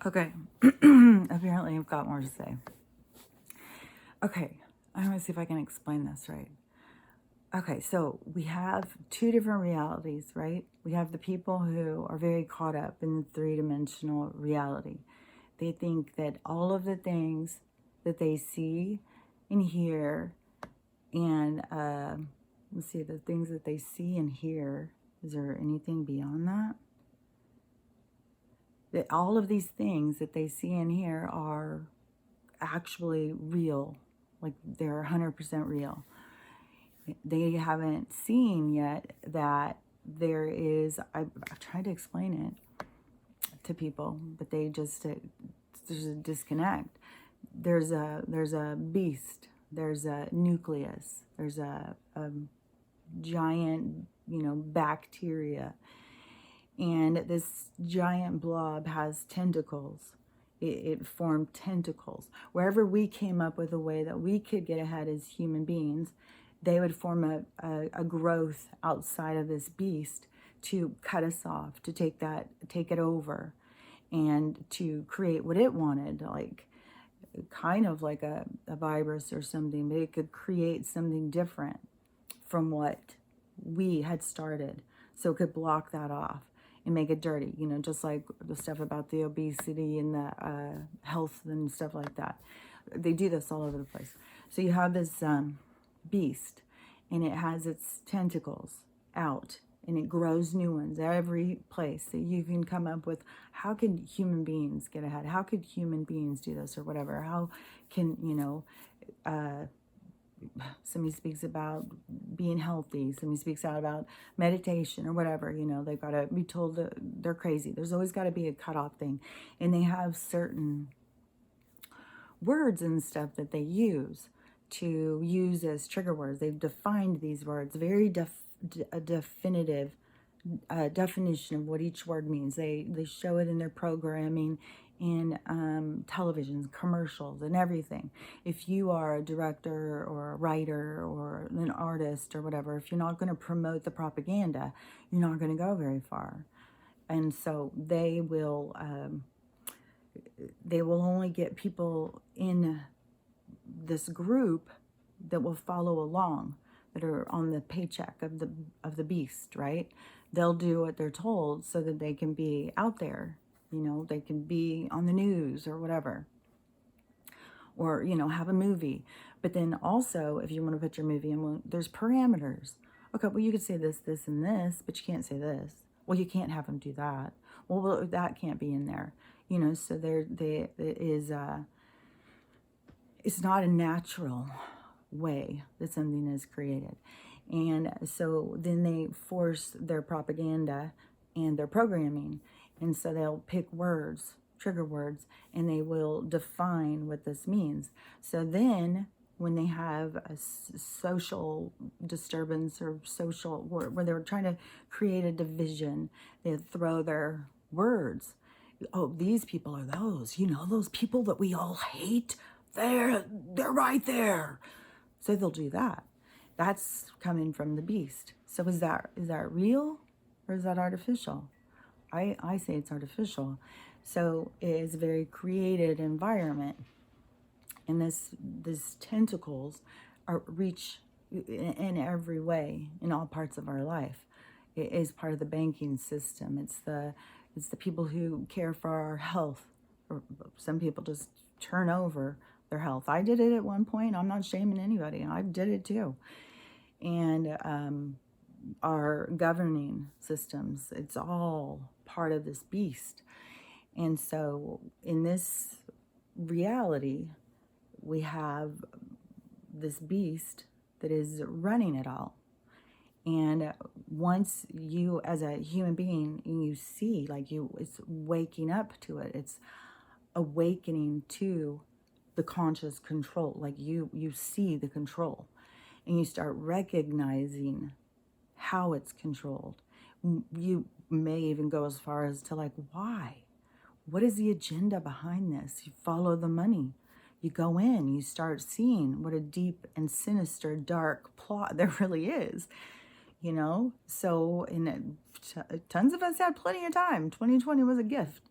Okay, apparently I've got more to say. Okay, I want to see if I can explain this right. Okay, so we have two different realities, right? We have the people who are very caught up in the three-dimensional reality. They think that all of the things that they see and hear, and let's see, the things that they see and hear, is there anything beyond that? That all of these things that they see and hear are actually real, like they're 100% real. They haven't seen yet that there is, I've tried to explain it to people, but they just, there's a disconnect. There's a beast, there's a nucleus, there's a giant, bacteria. And this giant blob has tentacles. It formed tentacles. Wherever we came up with a way that we could get ahead as human beings, they would form a growth outside of this beast to cut us off, to take it over, and to create what it wanted, like kind of like a virus or something, but it could create something different from what we had started. So it could block that off and make it dirty, just like the stuff about the obesity and the health and stuff like that. They do this all over the place. So you have this beast, and it has its tentacles out, and it grows new ones every place that you can come up with. How can human beings get ahead? How could human beings do this or whatever? How can, somebody speaks about being healthy, somebody speaks out about meditation or whatever, they've got to be told that they're crazy. There's always got to be a cutoff thing. And they have certain words and stuff that they use as trigger words. They've defined these words, very definitive definition of what each word means. They show it in their programming, in television, commercials, and everything. If you are a director or a writer or an artist or whatever, if you're not going to promote the propaganda, you're not going to go very far. And so they will only get people in this group that will follow along, that are on the paycheck of the beast, right? They'll do what they're told so that they can be out there. They can be on the news or whatever. Or, have a movie. But then also, if you want to put your movie in, there's parameters. Okay, well, you could say this, this, and this, but you can't say this. Well, you can't have them do that. Well, that can't be in there. So there is, it's not a natural way that something is created. And so then they force their propaganda and their programming. And so they'll pick words, trigger words, and they will define what this means. So then when they have a social disturbance or social, where they're trying to create a division, they throw their words. Oh, these people are those, those people that we all hate. They're right there. So they'll do that. That's coming from the beast. So is that real or is that artificial? I say it's artificial. So it is a very created environment. And this tentacles reach in every way, in all parts of our life. It is part of the banking system. It's the people who care for our health. Or some people just turn over their health. I did it at one point. I'm not shaming anybody. I did it too. And our governing systems, it's all part of this beast. And so in this reality, we have this beast that is running it all. And once you, as a human being, you see, it's waking up to it. It's awakening to the conscious control. Like you see the control, and you start recognizing how it's controlled. You may even go as far as to why? What is the agenda behind this? You follow the money. You go in, you start seeing what a deep and sinister, dark plot there really is. So tons of us had plenty of time. 2020 was a gift.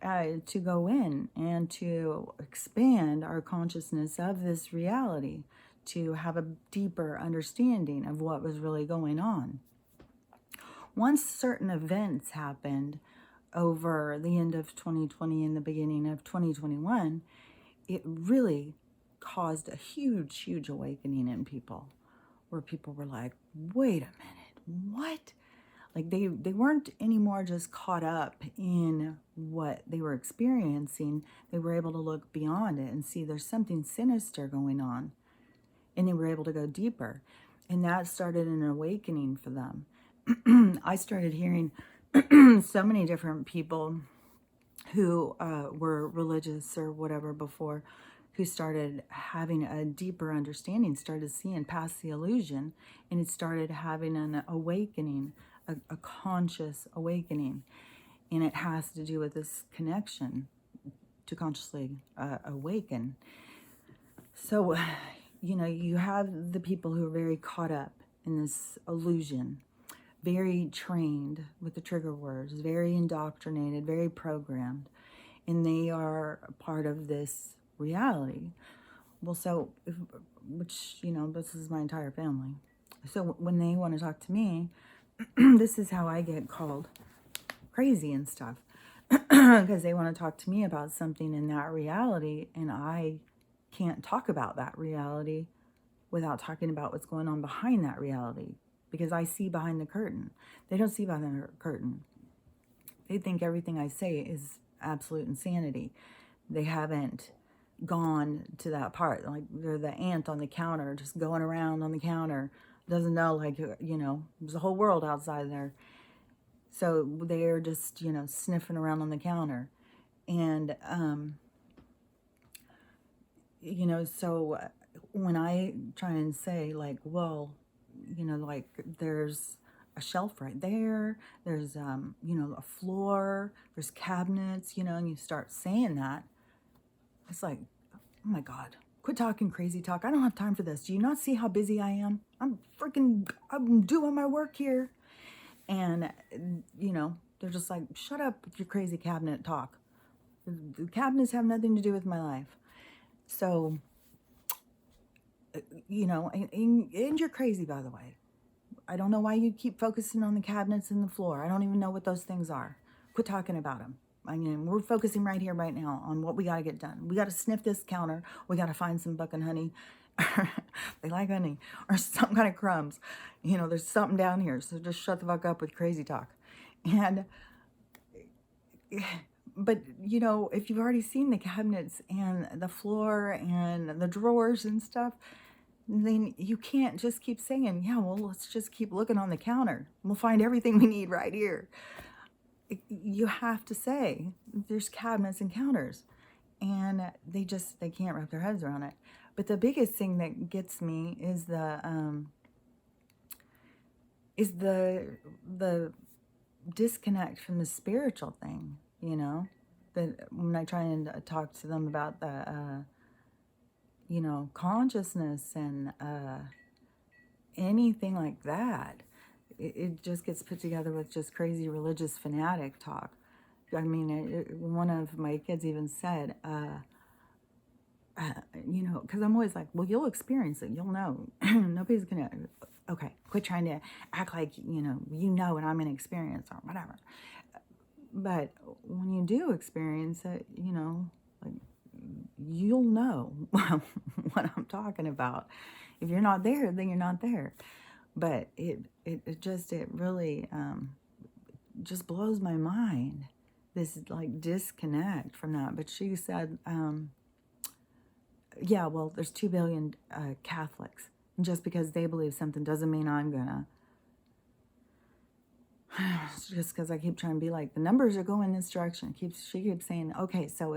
to go in and to expand our consciousness of this reality, to have a deeper understanding of what was really going on. Once certain events happened over the end of 2020 and the beginning of 2021, it really caused a huge, huge awakening in people, where people were like, wait a minute, what? Like they weren't anymore just caught up in what they were experiencing. They were able to look beyond it and see there's something sinister going on. And they were able to go deeper. And that started an awakening for them. I started hearing so many different people who were religious or whatever before, who started having a deeper understanding, started seeing past the illusion, and it started having an awakening, a conscious awakening. And it has to do with this connection to consciously awaken. So, you have the people who are very caught up in this illusion, very trained with the trigger words, very indoctrinated, very programmed, and they are part of this reality. Well, this is my entire family. So when they want to talk to me, this is how I get called crazy and stuff, because they want to talk to me about something in that reality, and I can't talk about that reality without talking about what's going on behind that reality, because I see behind the curtain. They don't see behind the curtain. They think everything I say is absolute insanity. They haven't gone to that part. Like they're the ant on the counter, just going around on the counter. Doesn't know, there's a whole world outside there. So they're just, sniffing around on the counter. And, so when I try and say, there's a shelf right there, there's, a floor, there's cabinets, and you start saying that, it's like, oh my God, quit talking crazy talk. I don't have time for this. Do you not see how busy I am? I'm doing my work here. And, they're just like, shut up with your crazy cabinet talk. The cabinets have nothing to do with my life. So, and you're crazy, by the way. I don't know why you keep focusing on the cabinets and the floor. I don't even know what those things are. Quit talking about them. We're focusing right here, right now on what we got to get done. We got to sniff this counter. We got to find some bucking honey. They like honey. Or some kind of crumbs. There's something down here. So just shut the fuck up with crazy talk. But, if you've already seen the cabinets and the floor and the drawers and stuff, then you can't just keep saying, yeah, well, let's just keep looking on the counter. We'll find everything we need right here. You have to say there's cabinets and counters, and they can't wrap their heads around it. But the biggest thing that gets me is the disconnect from the spiritual thing, that when I try and talk to them about the consciousness and anything like that, it just gets put together with just crazy religious fanatic talk. One of my kids even said, because I'm always like, well, you'll experience it. You'll know. Nobody's going to, okay, quit trying to act like, and I'm going to experience or whatever. But when you do experience it, you'll know what I'm talking about. If you're not there, then you're not there. But it really just blows my mind, this disconnect from that. But she said, yeah, well, there's 2 billion Catholics. And just because they believe something doesn't mean I'm gonna. It's just because I keep trying to be like, the numbers are going this direction. She keeps saying, okay, so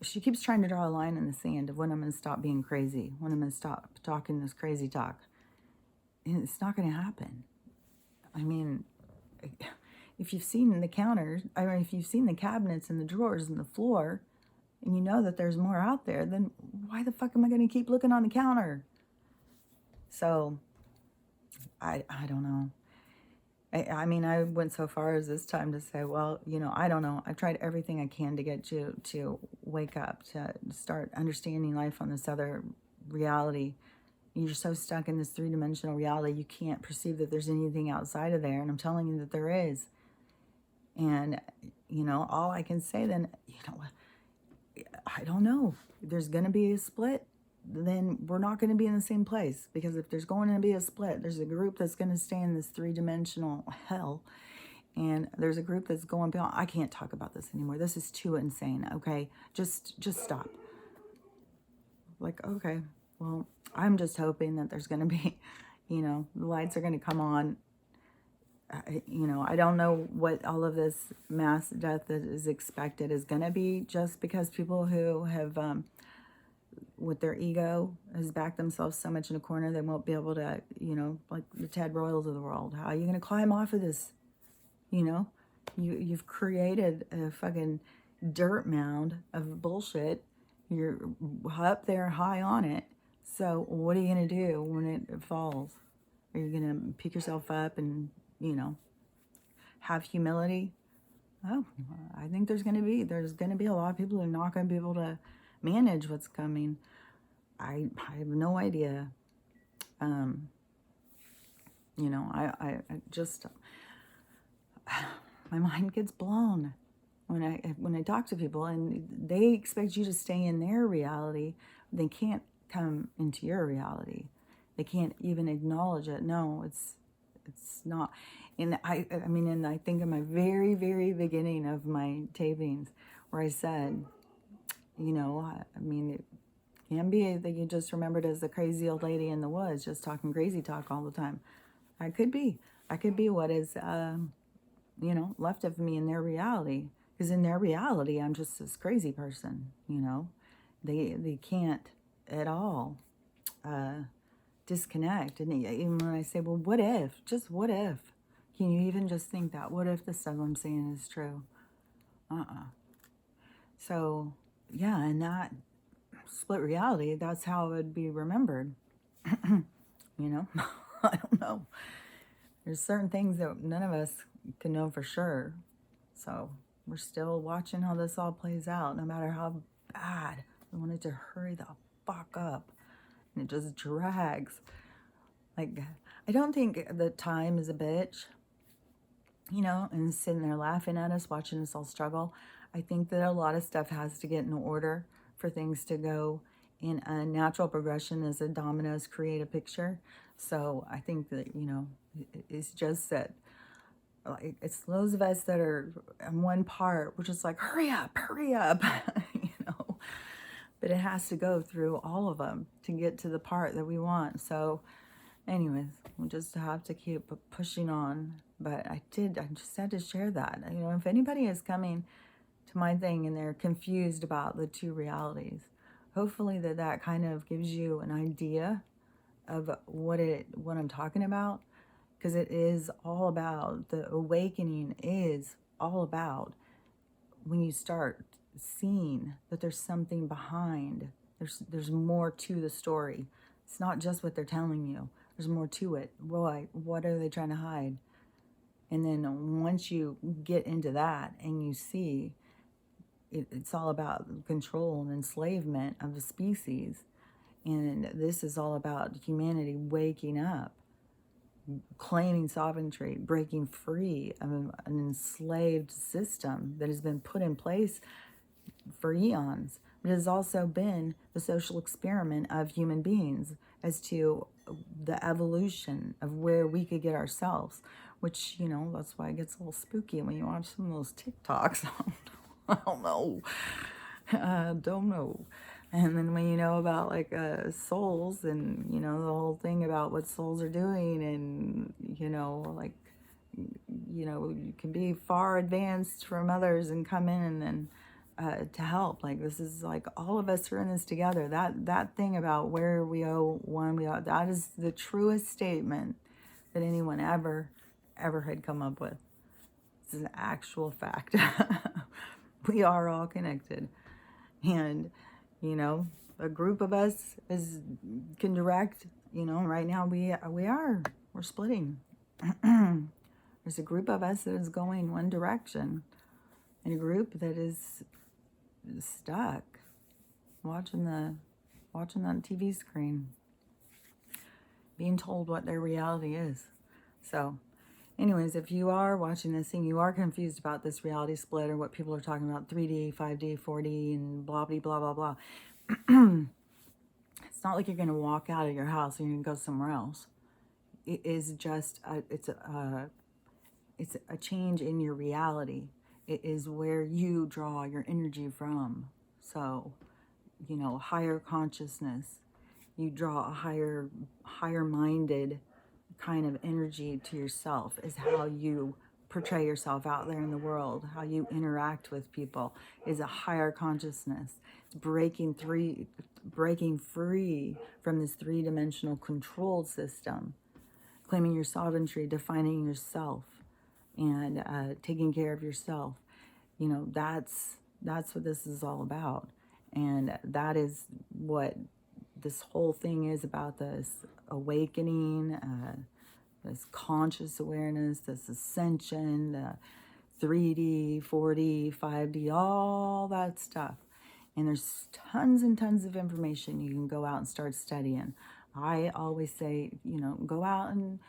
she keeps trying to draw a line in the sand of when I'm going to stop being crazy, when I'm going to stop talking this crazy talk. And it's not going to happen. If you've seen the counters, if you've seen the cabinets and the drawers and the floor, and you know that there's more out there, then why the fuck am I going to keep looking on the counter? So, I don't know. I mean, I went so far as this time to say, well, I don't know. I've tried everything I can to get you to wake up, to start understanding life on this other reality. You're so stuck in this three-dimensional reality, you can't perceive that there's anything outside of there. And I'm telling you that there is. And, all I can say then, I don't know. There's going to be a split, then we're not going to be in the same place. Because if there's going to be a split, there's a group that's going to stay in this three-dimensional hell. And there's a group that's going beyond. I can't talk about this anymore. This is too insane. Okay, just stop. Like, okay, well, I'm just hoping that there's going to be, the lights are going to come on. I don't know what all of this mass death that is expected is going to be, just because people who have, with their ego, has backed themselves so much in a corner, they won't be able to, like the Ted Royals of the world. How are you going to climb off of this? You've created a fucking dirt mound of bullshit. You're up there high on it. So what are you going to do when it falls? Are you going to pick yourself up and, have humility? Oh, I think there's going to be a lot of people who are not going to be able to manage what's coming. I have no idea. I just, my mind gets blown when I talk to people, and they expect you to stay in their reality. They can't come into your reality. They can't even acknowledge it. No, it's not. And I think in my very, very beginning of my tapings, where I said, it can be that you just remembered as the crazy old lady in the woods, just talking crazy talk all the time. I could be what is, left of me in their reality. Because in their reality, I'm just this crazy person, They can't at all disconnect. And even when I say, well, what if? Just what if? Can you even just think that? What if the stuff I'm saying is true? So, yeah, and that split reality, that's how it would be remembered. I don't know. There's certain things that none of us can know for sure. So we're still watching how this all plays out, no matter how bad we want it to hurry the fuck up. And it just drags. Like, I don't think the time is a bitch, and sitting there laughing at us, watching us all struggle. I think that a lot of stuff has to get in order for things to go in a natural progression as the dominoes create a picture. So I think that, it's just that, like, it's those of us that are in one part, we're just like, hurry up, But it has to go through all of them to get to the part that we want. So anyways, we'll just have to keep pushing on. But I just had to share that. If anybody is coming to my thing and they're confused about the two realities, hopefully that kind of gives you an idea of what I'm talking about. Because it is all about, the awakening is all about when you start seeing that there's something behind. There's more to the story. It's not just what they're telling you. There's more to it. Why? What are they trying to hide? And then once you get into that and you see it's all about control and enslavement of the species, and this is all about humanity waking up, claiming sovereignty, breaking free of an enslaved system that has been put in place for eons. It has also been the social experiment of human beings as to the evolution of where we could get ourselves, which, that's why it gets a little spooky when you watch some of those TikToks. I don't know. Don't know. And then when you know about souls and, the whole thing about what souls are doing, and, you can be far advanced from others and come in and then to help. Like, this is like all of us are in this together. That thing about where we owe one, that is the truest statement that anyone ever had come up with. This is an actual fact. We are all connected. And, a group of us can direct, right now we're splitting. There's There's a group of us that is going one direction, and a group that is stuck watching that TV screen, being told what their reality is. So anyways, if you are watching this and you are confused about this reality split or what people are talking about, 3D, 5D, 4D, and blah, blah, blah, blah, blah, it's not like you're going to walk out of your house and you're going to go somewhere else. It is just, it's a change in your reality. It is where you draw your energy from. So, you know, higher consciousness. You draw a higher minded kind of energy to yourself is how you portray yourself out there in the world. How you interact with people is a higher consciousness. It's breaking free from this three-dimensional control system, claiming your sovereignty, defining yourself, and taking care of yourself. You know, that's what this is all about. And that is what this whole thing is about, this awakening, this conscious awareness, this ascension, the 3D, 4D, 5D, all that stuff. And there's tons and tons of information you can go out and start studying. I always say, you know, go out and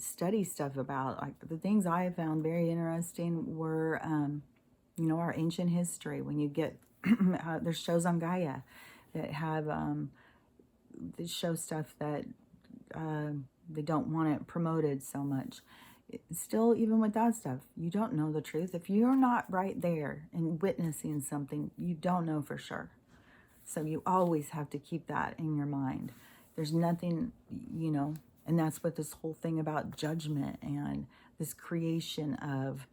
study stuff about, like, the things I found very interesting were, you know, our ancient history. When you get, there's shows on Gaia that have, that show stuff that they don't want it promoted so much. Still, even with that stuff, you don't know the truth. If you're not right there and witnessing something, you don't know for sure. So you always have to keep that in your mind. There's nothing, you know, and that's what this whole thing about judgment and this creation of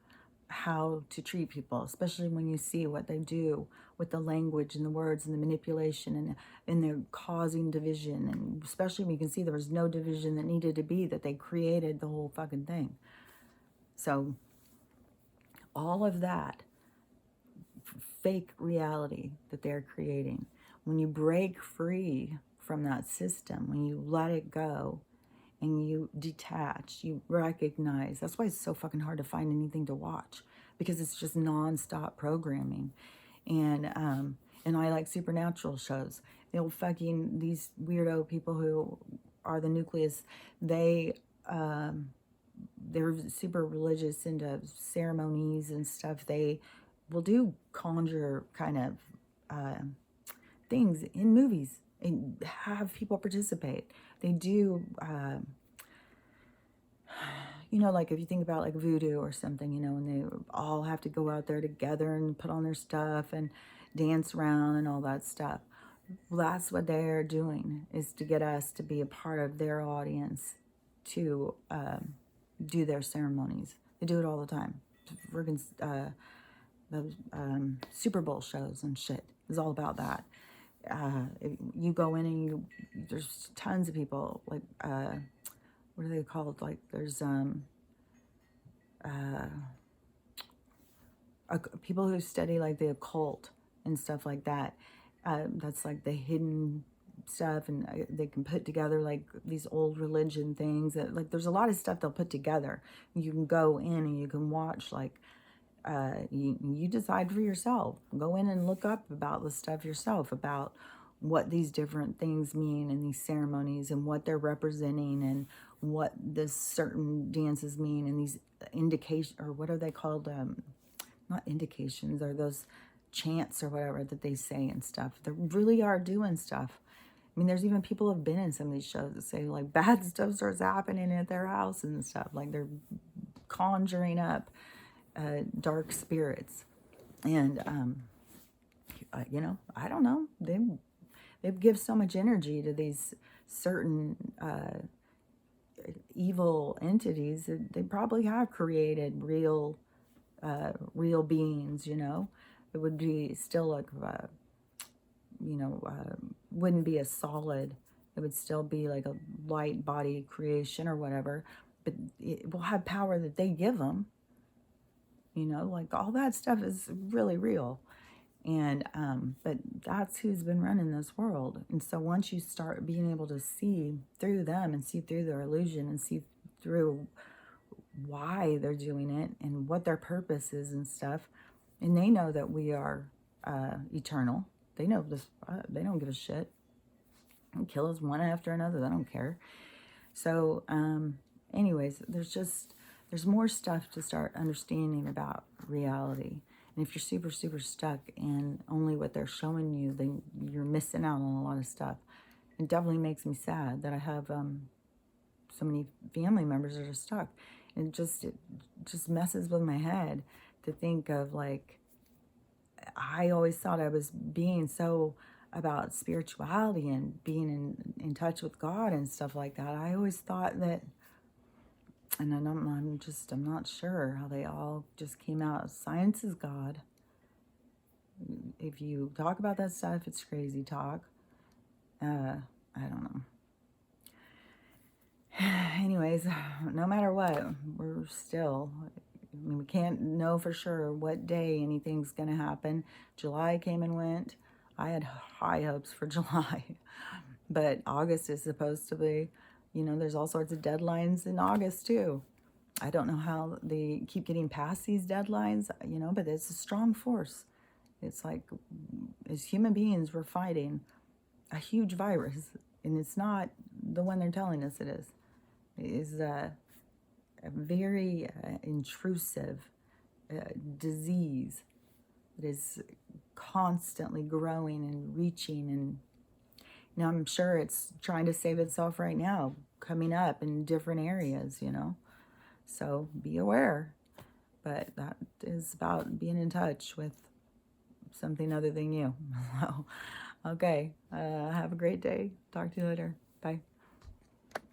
how to treat people, especially when you see what they do with the language and the words and the manipulation, and they're causing division. And especially when you can see there was no division that needed to be, that they created the whole fucking thing. So all of that fake reality that they're creating, when you break free from that system, when you let it go and you detach, you recognize. That's why it's so fucking hard to find anything to watch, because it's just nonstop programming. And I like supernatural shows. They'll fucking, these weirdo people who are the nucleus, they're super religious, into ceremonies and stuff. They will do conjure kind of things in movies and have people participate. They do, you know, like if you think about like voodoo or something, you know, and they all have to go out there together and put on their stuff and dance around and all that stuff. Well, that's what they're doing, is to get us to be a part of their audience, to do their ceremonies. They do it all the time. Friggin' those Super Bowl shows and shit is all about that. You go in and there's tons of people, like, what are they called? Like, there's people who study like the occult and stuff like that. That's like the hidden stuff, and they can put together like these old religion things. That, like, there's a lot of stuff they'll put together. You can go in and you can watch, like, you decide for yourself. Go in and look up about the stuff yourself, about what these different things mean in these ceremonies and what they're representing, and what this certain dances mean, and these indication, or what are they called? Not indications, or those chants or whatever that they say and stuff. They really are doing stuff. I mean, there's even people who have been in some of these shows that say like bad stuff starts happening at their house and stuff. Like they're conjuring up dark spirits. And, you know, I don't know. They give so much energy to these certain evil entities that they probably have created real beings, you know. It would be still like, you know, wouldn't be a solid. It would still be like a light body creation or whatever, but it will have power that they give them. You know, like all that stuff is really real. And, but that's who's been running this world. And so once you start being able to see through them and see through their illusion and see through why they're doing it and what their purpose is and stuff. And they know that we are eternal. They know this. They don't give a shit. They kill us one after another. They don't care. So, anyways, there's more stuff to start understanding about reality. And if you're super, super stuck in only what they're showing you, then you're missing out on a lot of stuff. It definitely makes me sad that I have so many family members that are stuck. And it just messes with my head to think of, like, I always thought I was being so about spirituality and being in touch with God and stuff like that. I always thought that, and I'm not sure how they all just came out. Science is God. If you talk about that stuff, it's crazy talk. I don't know. Anyways, no matter what, we're still, I mean, we can't know for sure what day anything's going to happen. July came and went. I had high hopes for July, but August is supposed to be, there's all sorts of deadlines in August too. I don't know how they keep getting past these deadlines, but it's a strong force. It's like, as human beings, we're fighting a huge virus, and it's not the one they're telling us it is. It is a very intrusive disease that is constantly growing and reaching, and I'm sure it's trying to save itself right now, coming up in different areas, so be aware. But that is about being in touch with something other than you. Okay, have a great day. Talk to you later. Bye.